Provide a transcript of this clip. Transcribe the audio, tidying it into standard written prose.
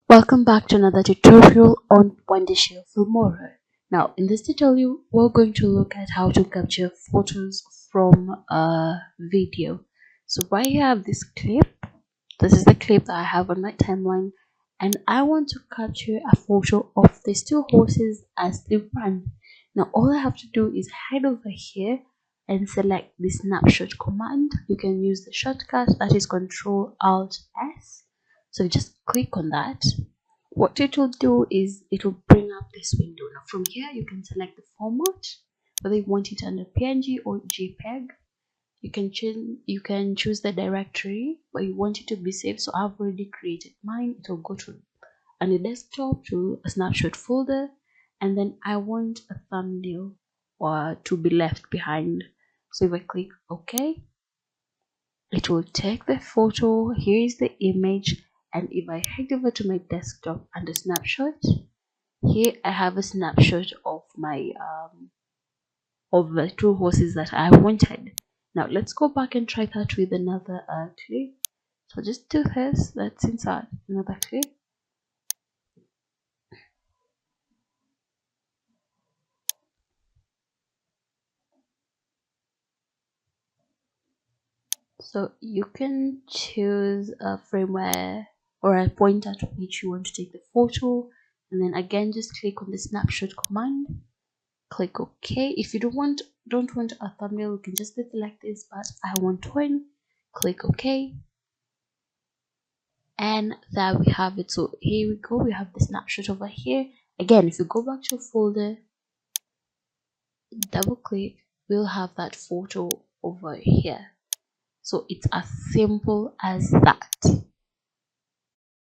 Welcome back to another tutorial on Wondershare Filmora. Now, in this tutorial, we're going to look at how to capture photos from a video. So right here I have this clip. This is the clip that I have on my timeline, and I want to capture a photo of these two horses as they run. Now, all I have to do is head over here and select the snapshot command. You can use the shortcut that is Control Alt S. So just click on that. What it will do is it will bring up this window. Now from here you can select the format, whether you want it under PNG or JPEG. You can choose the directory where you want it to be saved. So I've already created mine. It will go to on the desktop to a snapshot folder, and then I want a thumbnail or to be left behind. So if I click OK, it will take the photo. Here is the image, and if I head over to my desktop and the snapshot, here I have a snapshot of my of the two horses that I wanted. Now let's go back and try that with another clip. So just do this. Let's insert another clip. So you can choose a frame where or a point at which you want to take the photo, and then again just click on the snapshot command. Click OK. If you don't want a thumbnail, you can just select this, but I want one. Click OK, and there we have it. So here we go, we have the snapshot over here. Again, if you go back to your folder, double click, we'll have that photo over here. So it's as simple as that.